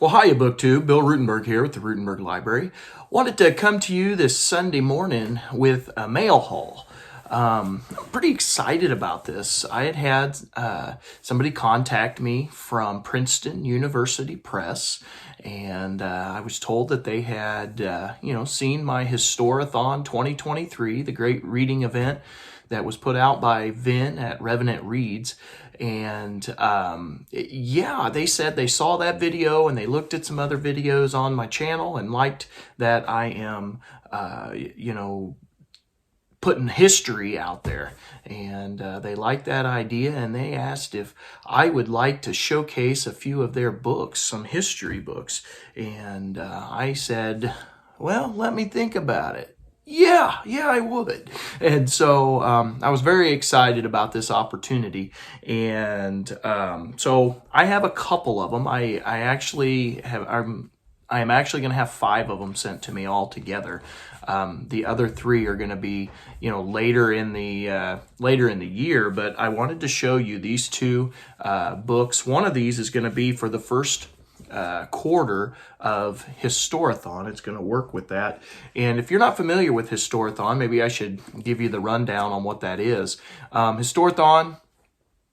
Well, hiya, BookTube. Bill Ruttenberg here with the Ruttenberg Library. Wanted to come to you this Sunday morning with a mail haul. I'm pretty excited about this. I had somebody contact me from Princeton University Press, and I was told that they had, seen my Historathon 2023, the great reading event that was put out by Vin at Revenant Reads. And they said they saw that video and they looked at some other videos on my channel and liked that I am, putting history out there. And they liked that idea, and they asked if I would like to showcase a few of their books, some history books. And I said, well, let me think about it. Yeah, I would. And so I was very excited about this opportunity. And so I have a couple of them. I am actually going to have 5 of them sent to me all together. The other 3 are going to be, later in the year. But I wanted to show you these 2 books. One of these is going to be for the first quarter of Historathon. It's going to work with that. And if you're not familiar with Historathon, maybe I should give you the rundown on what that is. Historathon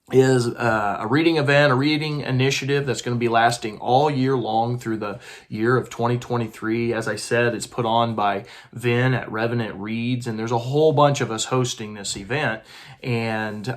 is a reading event, a reading initiative that's going to be lasting all year long through the year of 2023. As I said, it's put on by Vin at Revenant Reads, and there's a whole bunch of us hosting this event. And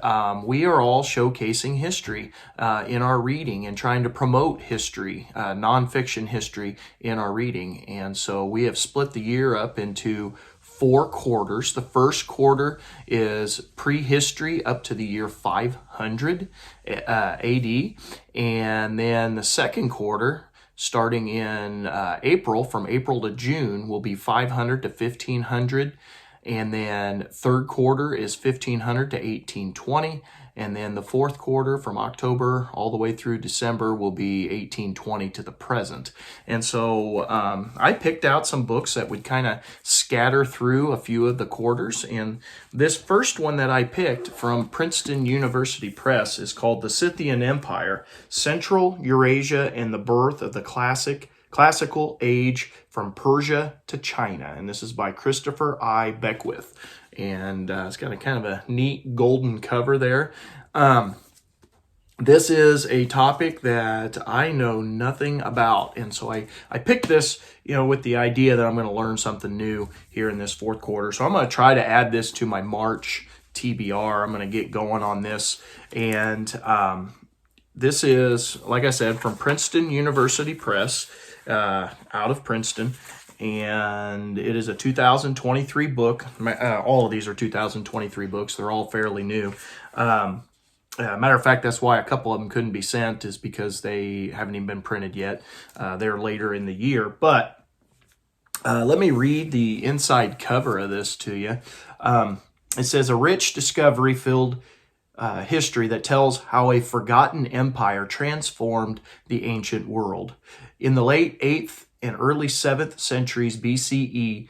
we are all showcasing history in our reading and trying to promote history, nonfiction history in our reading. And so we have split the year up into 4 quarters. The first quarter is prehistory up to the year 500 AD. And then the second quarter, starting in April, from April to June, will be 500 to 1500. And then third quarter is 1500 to 1820. And then the fourth quarter, from October all the way through December, will be 1820 to the present. And so I picked out some books that would kind of scatter through a few of the quarters. And this first one that I picked from Princeton University Press is called The Scythian Empire, Central Eurasia and the Birth of the Classical Age from Persia to China. And this is by Christopher I. Beckwith. And it's got a kind of a neat golden cover there. This is a topic that I know nothing about. And so I picked this, with the idea that I'm going to learn something new here in this fourth quarter. So I'm going to try to add this to my March TBR. I'm going to get going on this. And this is, like I said, from Princeton University Press, out of Princeton. And it is a 2023 book. All of these are 2023 books. They're all fairly new. Matter of fact, that's why a couple of them couldn't be sent, is because they haven't even been printed yet. They're later in the year. But let me read the inside cover of this to you. It says, a rich discovery-filled history that tells how a forgotten empire transformed the ancient world. In the late 8th and early 7th centuries BCE,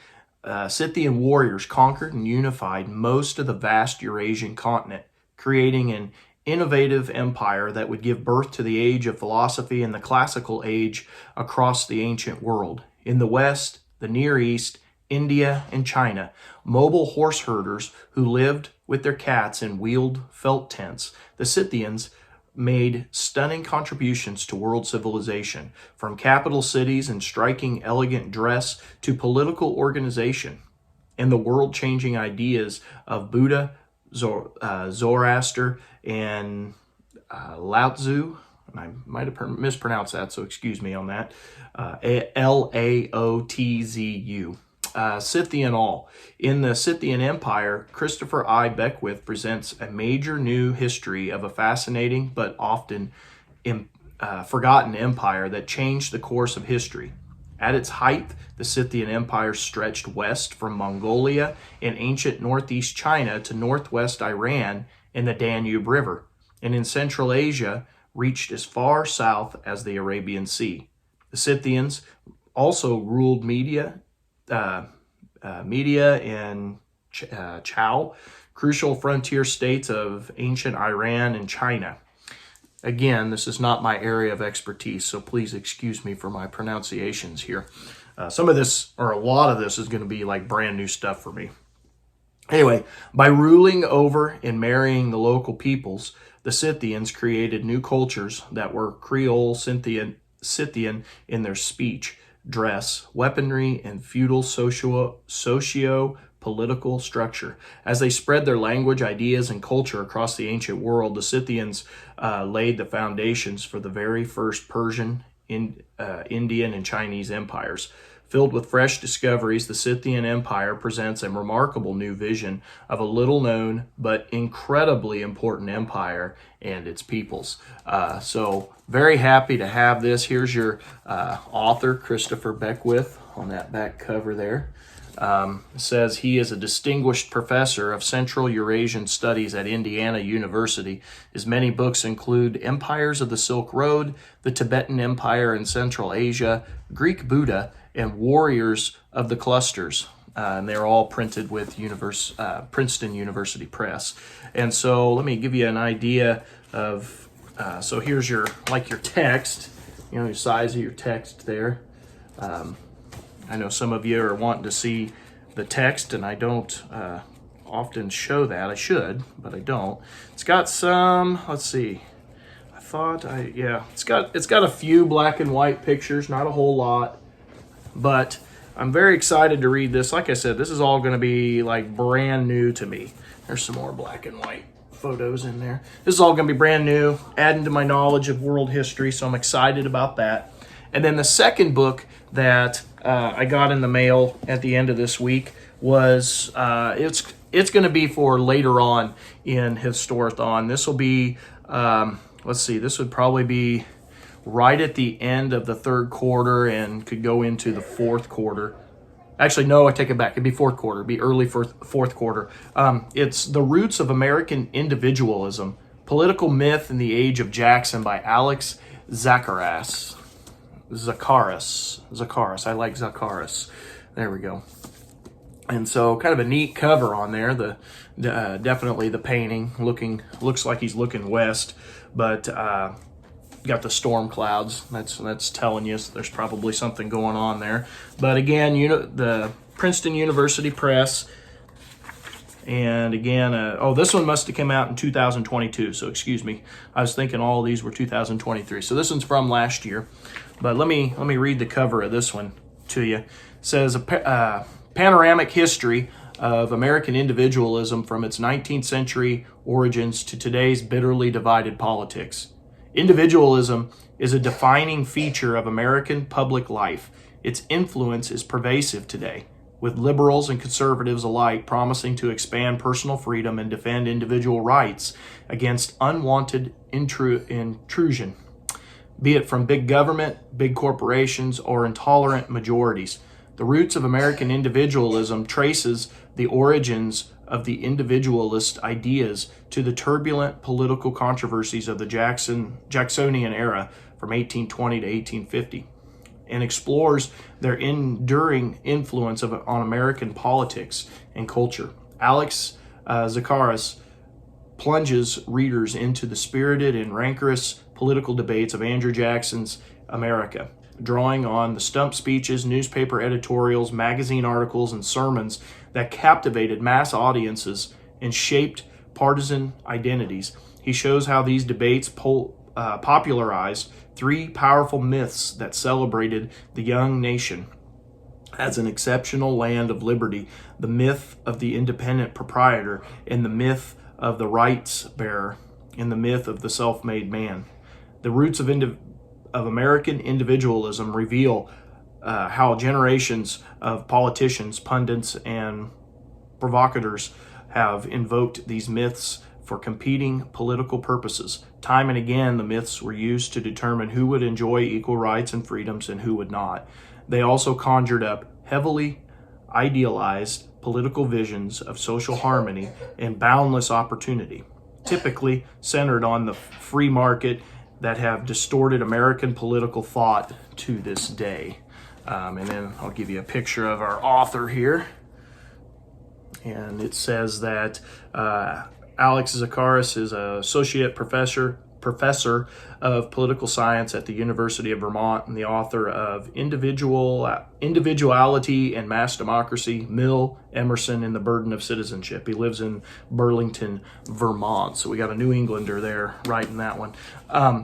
Scythian warriors conquered and unified most of the vast Eurasian continent, creating an innovative empire that would give birth to the age of philosophy and the classical age across the ancient world. In the West, the Near East, India, and China, mobile horse herders who lived with their cats and wheeled felt tents, the Scythians made stunning contributions to world civilization, from capital cities and striking elegant dress to political organization and the world-changing ideas of Buddha, Zoroaster, and Lao Tzu. And I might have mispronounced that, so excuse me on that. Laotzu. Scythian all. In the Scythian Empire, Christopher I. Beckwith presents a major new history of a fascinating but often forgotten empire that changed the course of history. At its height, the Scythian Empire stretched west from Mongolia in ancient northeast China to northwest Iran in the Danube River, and in Central Asia reached as far south as the Arabian Sea. The Scythians also ruled Media in Chao, crucial frontier states of ancient Iran and China. Again, this is not my area of expertise, so please excuse me for my pronunciations here. Some of this, or a lot of this, is going to be like brand new stuff for me. Anyway, by ruling over and marrying the local peoples, the Scythians created new cultures that were Creole Scythian in their speech, dress, weaponry, and feudal socio-political structure. As they spread their language, ideas, and culture across the ancient world, the Scythians laid the foundations for the very first Persian, Indian, and Chinese empires. Filled with fresh discoveries, the Scythian Empire presents a remarkable new vision of a little-known but incredibly important empire and its peoples. So very happy to have this. Here's your author, Christopher Beckwith, on that back cover there. It says he is a distinguished professor of Central Eurasian Studies at Indiana University. His many books include Empires of the Silk Road, the Tibetan Empire in Central Asia, Greek Buddha, and Warriors of the Clusters. And they're all printed with Princeton University Press. And so let me give you an idea of, so here's your text, your size of your text there. I know some of you are wanting to see the text, and I don't often show that. I should, but I don't. It's got some, let's see. It's got a few black and white pictures, not a whole lot. But I'm very excited to read this. Like I said, this is all going to be like brand new to me. There's some more black and white photos in there. This is all going to be brand new, adding to my knowledge of world history, so I'm excited about that. And then the second book that I got in the mail at the end of this week was, it's going to be for later on in Historathon. This will be, this would probably be right at the end of the third quarter and could go into the fourth quarter. Actually, no, I take it back. It'd be fourth quarter. It'd be early fourth quarter. It's The Roots of American Individualism, Political Myth in the Age of Jackson by Alex Zakaras. I like Zakaras. There we go. And so kind of a neat cover on there. Definitely the painting looks like he's looking west, but got the storm clouds. That's telling you there's probably something going on there. But again, the Princeton University Press. And again, this one must have come out in 2022. So excuse me, I was thinking all of these were 2023. So this one's from last year. But let me read the cover of this one to you. It says a panoramic history of American individualism from its 19th century origins to today's bitterly divided politics. Individualism is a defining feature of American public life. Its influence is pervasive today, with liberals and conservatives alike promising to expand personal freedom and defend individual rights against unwanted intrusion, be it from big government, big corporations, or intolerant majorities. The Roots of American Individualism traces the origins of the individualist ideas to the turbulent political controversies of the Jacksonian era from 1820 to 1850, and explores their enduring influence on American politics and culture. Alex Zakaras plunges readers into the spirited and rancorous political debates of Andrew Jackson's America, drawing on the stump speeches, newspaper editorials, magazine articles, and sermons that captivated mass audiences and shaped partisan identities. He shows how these debates popularized three powerful myths that celebrated the young nation as an exceptional land of liberty: the myth of the independent proprietor, and the myth of the rights bearer, and the myth of the self-made man. The Roots of American Individualism reveal how generations of politicians, pundits, and provocateurs have invoked these myths for competing political purposes. Time and again, the myths were used to determine who would enjoy equal rights and freedoms and who would not. They also conjured up heavily idealized political visions of social harmony and boundless opportunity, typically centered on the free market, that have distorted American political thought to this day. And then I'll give you a picture of our author here. And it says that Alex Zakaras is an associate professor professor of political science at the University of Vermont and the author of Individuality and Mass Democracy, Mill, Emerson, and the Burden of Citizenship. He lives in Burlington, Vermont. So we got a New Englander there writing that one.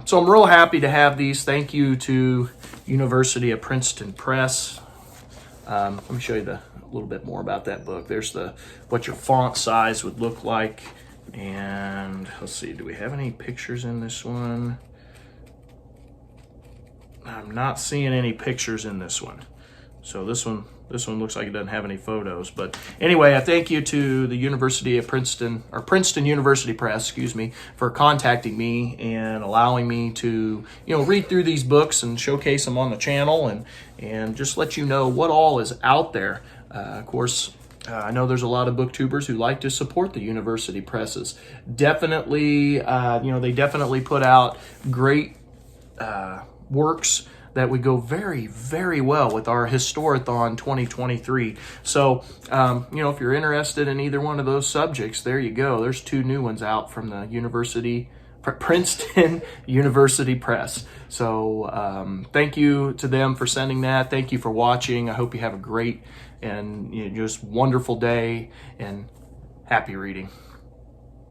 So I'm real happy to have these. Thank you to University of Princeton Press. Let me show you a little bit more about that book. There's what your font size would look like. And let's see, do we have any pictures in this one? I'm not seeing any pictures in this one. So this one looks like it doesn't have any photos. But anyway, I thank you to the University of Princeton, or Princeton University Press, excuse me, for contacting me and allowing me to, read through these books and showcase them on the channel and just let you know what all is out there. Of course, I know there's a lot of booktubers who like to support the university presses. Definitely, they definitely put out great works that would go very, very well with our Historathon 2023. So, if you're interested in either one of those subjects, there you go. There's 2 new ones out from the Princeton University Press. So, thank you to them for sending that. Thank you for watching. I hope you have a great and just wonderful day, and happy reading.